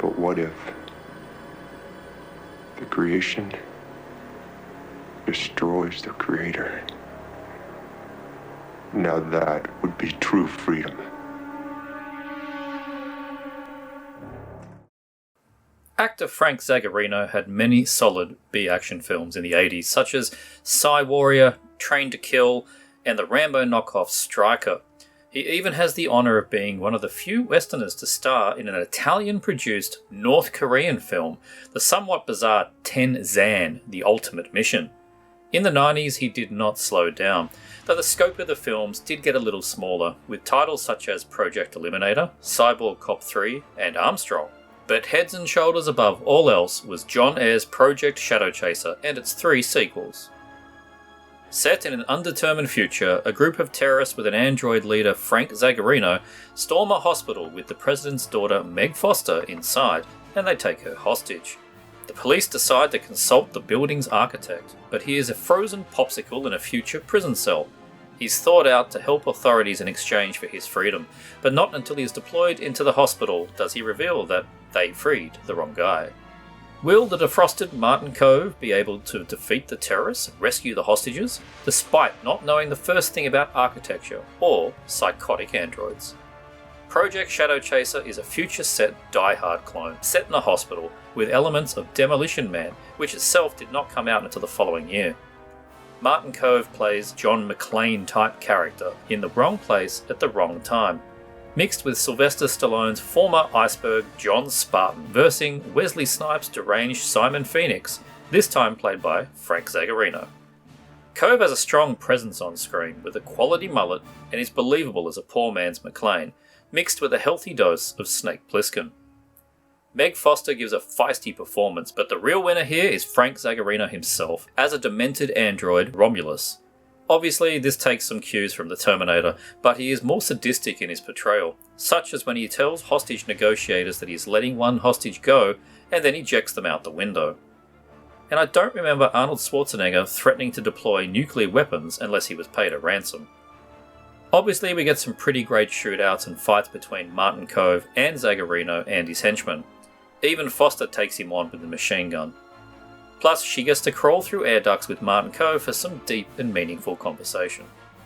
But what if the creation destroys the creator? Now that would be true freedom. Actor Frank Zagarino had many solid B-action films in the 80s, such as Warrior, Train to Kill, and the Rambo knockoff Striker. He even has the honour of being one of the few Westerners to star in an Italian-produced North Korean film, the somewhat bizarre Ten Zan, The Ultimate Mission. In the 90s, he did not slow down, though the scope of the films did get a little smaller, with titles such as Project Eliminator, Cyborg Cop 3, and Armstrong. But heads and shoulders above all else was John Ayre's Project Shadowchaser and its 3 sequels. Set in an undetermined future, a group of terrorists with an android leader, Frank Zagarino, storm a hospital with the president's daughter, Meg Foster, inside, and they take her hostage. The police decide to consult the building's architect, but he is a frozen popsicle in a future prison cell. He's thawed out to help authorities in exchange for his freedom, but not until he is deployed into the hospital does he reveal that they freed the wrong guy. Will the defrosted Martin Kove be able to defeat the terrorists and rescue the hostages, despite not knowing the first thing about architecture or psychotic androids? Project Shadowchaser is a future-set Die Hard clone set in a hospital with elements of Demolition Man, which itself did not come out until the following year. Martin Kove plays John McClane-type character in the wrong place at the wrong time, mixed with Sylvester Stallone's former iceberg John Spartan versing Wesley Snipes' deranged Simon Phoenix, this time played by Frank Zagarino. Kove has a strong presence on screen with a quality mullet and is believable as a poor man's McClane, mixed with a healthy dose of Snake Plissken. Meg Foster gives a feisty performance, but the real winner here is Frank Zagarino himself, as a demented android, Romulus. Obviously, this takes some cues from the Terminator, but he is more sadistic in his portrayal, such as when he tells hostage negotiators that he is letting one hostage go, and then ejects them out the window. And I don't remember Arnold Schwarzenegger threatening to deploy nuclear weapons unless he was paid a ransom. Obviously, we get some pretty great shootouts and fights between Martin Kove and Zagarino and his henchmen. Even Foster takes him on with the machine gun. Plus, she gets to crawl through air ducts with Martin Kove for some deep and meaningful conversation.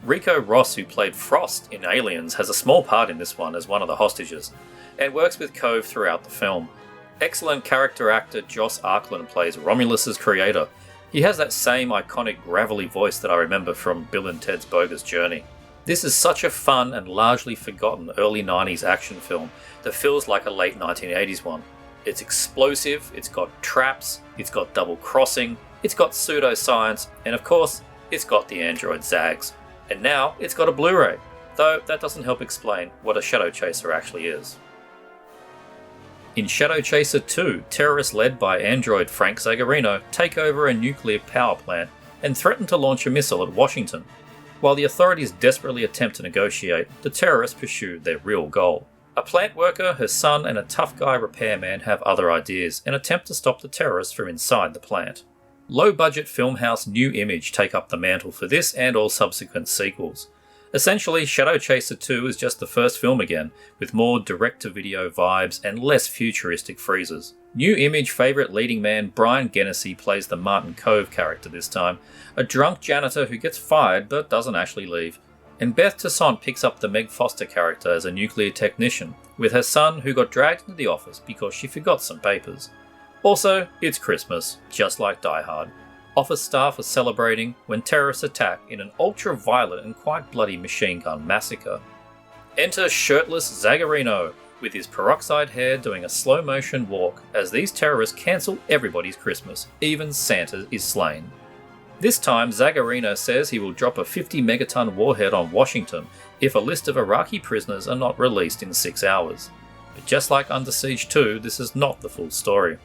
Rico Ross, who played Frost in Aliens, has a small part in this one as one of the hostages, and works with Kove throughout the film. Excellent character actor Joss Arklin plays Romulus's creator. He has that same iconic gravelly voice that I remember from Bill and Ted's Bogus Journey. This is such a fun and largely forgotten early 90s action film that feels like a late 1980s one. It's explosive, it's got traps, it's got double crossing, it's got pseudoscience, and of course, it's got the android Zags. And now, it's got a Blu-ray, though that doesn't help explain what a Shadowchaser actually is. In Shadowchaser 2, terrorists led by android Frank Zagarino take over a nuclear power plant and threaten to launch a missile at Washington. While the authorities desperately attempt to negotiate, the terrorists pursue their real goal. A plant worker, her son, and a tough guy repairman have other ideas and attempt to stop the terrorists from inside the plant. Low-budget film house New Image take up the mantle for this and all subsequent sequels. Essentially, Shadowchaser 2 is just the first film again, with more direct-to-video vibes and less futuristic freezes. New Image favourite leading man Brian Genesee plays the Martin Kove character this time, a drunk janitor who gets fired but doesn't actually leave. And Beth Toussaint picks up the Meg Foster character as a nuclear technician, with her son who got dragged into the office because she forgot some papers. Also, it's Christmas, just like Die Hard. Office staff are celebrating when terrorists attack in an ultra-violent and quite bloody machine gun massacre. Enter shirtless Zagarino, with his peroxide hair doing a slow-motion walk as these terrorists cancel everybody's Christmas, even Santa is slain. This time, Zagarino says he will drop a 50 megaton warhead on Washington if a list of Iraqi prisoners are not released in 6 hours. But just like Under Siege 2, this is not the full story.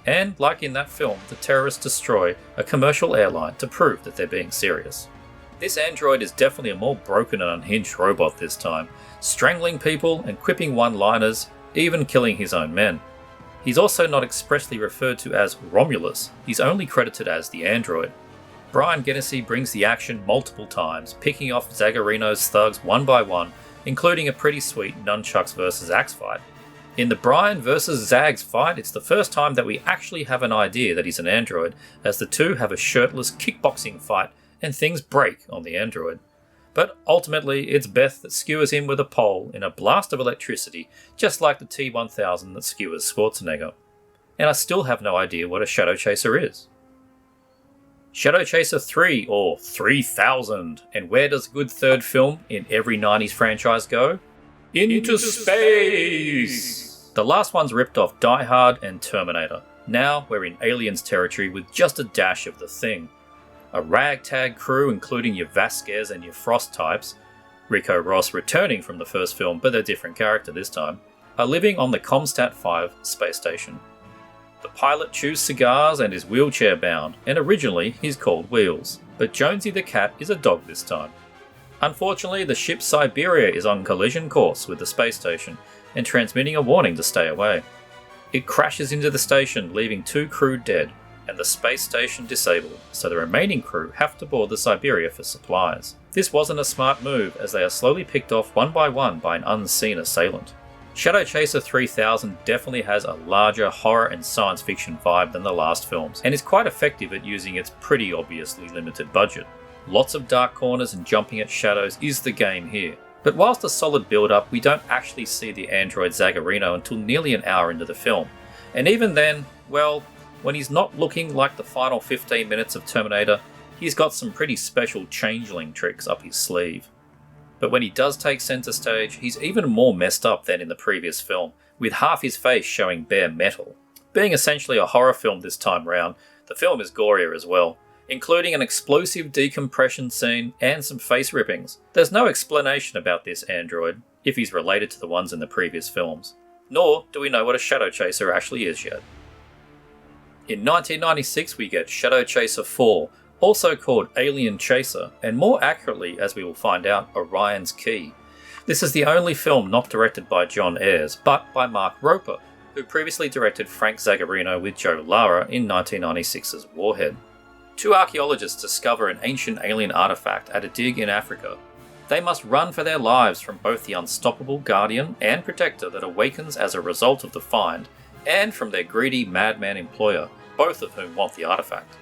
And, like in that film, the terrorists destroy a commercial airline to prove that they're being serious. This android is definitely a more broken and unhinged robot this time, strangling people and quipping one-liners, even killing his own men. He's also not expressly referred to as Romulus, he's only credited as the android. Brian Genesee brings the action multiple times, picking off Zagarino's thugs one by one, including a pretty sweet nunchucks versus axe fight. In the Brian vs. Zags fight, it's the first time that we actually have an idea that he's an android, as the two have a shirtless kickboxing fight and things break on the android. But ultimately, it's Beth that skewers him with a pole in a blast of electricity, just like the T-1000 that skewers Schwarzenegger. And I still have no idea what a Shadowchaser is. Shadowchaser 3, or 3000, and where does a good third film in every 90s franchise go? Into space! The last ones ripped off Die Hard and Terminator. Now we're in Aliens territory with just a dash of The Thing. A ragtag crew including your Vasquez and your Frost types, Rico Ross returning from the first film but a different character this time, are living on the Comstat 5 space station. The pilot chews cigars and is wheelchair bound, and originally he's called Wheels, but Jonesy the cat is a dog this time. Unfortunately, the ship Siberia is on collision course with the space station and transmitting a warning to stay away. It crashes into the station, leaving 2 crew dead and the space station disabled, so the remaining crew have to board the Siberia for supplies. This wasn't a smart move, as they are slowly picked off one by an unseen assailant. Shadowchaser 3000 definitely has a larger horror and science fiction vibe than the last films, and is quite effective at using its pretty obviously limited budget. Lots of dark corners and jumping at shadows is the game here. But whilst a solid build-up, we don't actually see the android Zagarino until nearly an hour into the film. And even then, well, when he's not looking like the final 15 minutes of Terminator, he's got some pretty special changeling tricks up his sleeve. But when he does take centre stage, he's even more messed up than in the previous film, with half his face showing bare metal. Being essentially a horror film this time round, the film is gorier as well, including an explosive decompression scene and some face rippings. There's no explanation about this android, if he's related to the ones in the previous films, nor do we know what a Shadowchaser actually is yet. In 1996 we get Shadowchaser 4, also called Alien Chaser, and more accurately, as we will find out, Orion's Key. This is the only film not directed by John Ayres, but by Mark Roper, who previously directed Frank Zagarino with Joe Lara in 1996's Warhead. 2 archaeologists discover an ancient alien artifact at a dig in Africa. They must run for their lives from both the unstoppable guardian and protector that awakens as a result of the find, and from their greedy madman employer, both of whom want the artifact.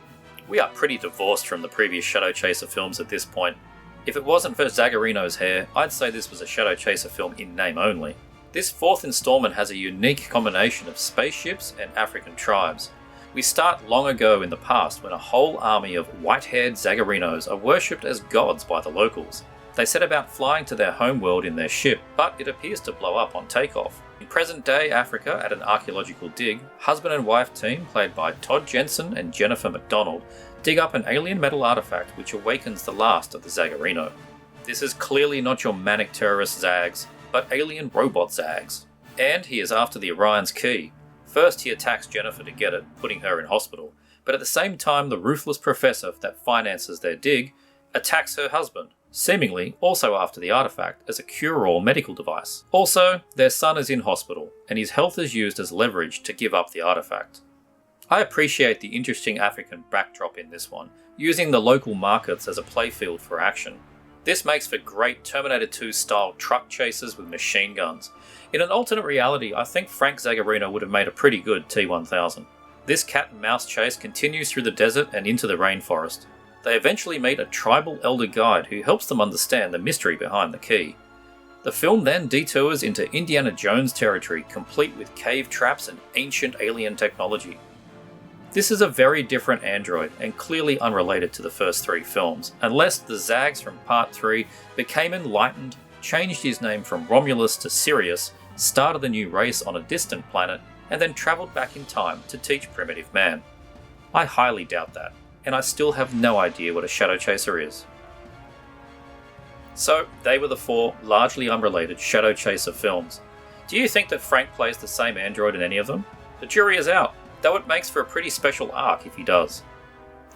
We are pretty divorced from the previous Shadowchaser films at this point. If it wasn't for Zagarino's hair, I'd say this was a Shadowchaser film in name only. This 4th installment has a unique combination of spaceships and African tribes. We start long ago in the past when a whole army of white-haired Zagarinos are worshipped as gods by the locals. They set about flying to their homeworld in their ship, but it appears to blow up on takeoff. In present-day Africa, at an archaeological dig, husband and wife team, played by Todd Jensen and Jennifer McDonald, dig up an alien metal artifact which awakens the last of the Zagarino. This is clearly not your manic terrorist Zags, but alien robot Zags. And he is after the Orion's Key. First he attacks Jennifer to get it, putting her in hospital, but at the same time the ruthless professor that finances their dig attacks her husband, seemingly also after the artifact as a cure-all medical device. Also, their son is in hospital, and his health is used as leverage to give up the artifact. I appreciate the interesting African backdrop in this one, using the local markets as a playfield for action. This makes for great Terminator 2 style truck chases with machine guns. In an alternate reality, I think Frank Zagarino would have made a pretty good T-1000. This cat and mouse chase continues through the desert and into the rainforest. They eventually meet a tribal elder guide who helps them understand the mystery behind the key. The film then detours into Indiana Jones territory, complete with cave traps and ancient alien technology. This is a very different android, and clearly unrelated to the first 3 films, unless the Zags from Part 3 became enlightened, changed his name from Romulus to Sirius, started a new race on a distant planet, and then travelled back in time to teach primitive man. I highly doubt that, and I still have no idea what a Shadowchaser is. So, they were the 4 largely unrelated Shadowchaser films. Do you think that Frank plays the same android in any of them? The jury is out, though it makes for a pretty special arc if he does.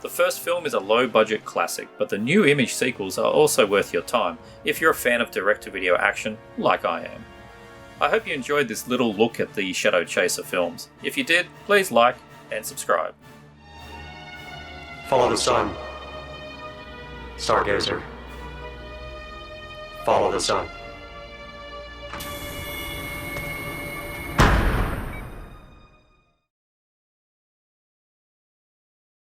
The first film is a low-budget classic, but the new Image sequels are also worth your time if you're a fan of direct-to-video action like I am. I hope you enjoyed this little look at the Shadowchaser films. If you did, please like and subscribe. Follow the sun. Stargazer. Follow the sun.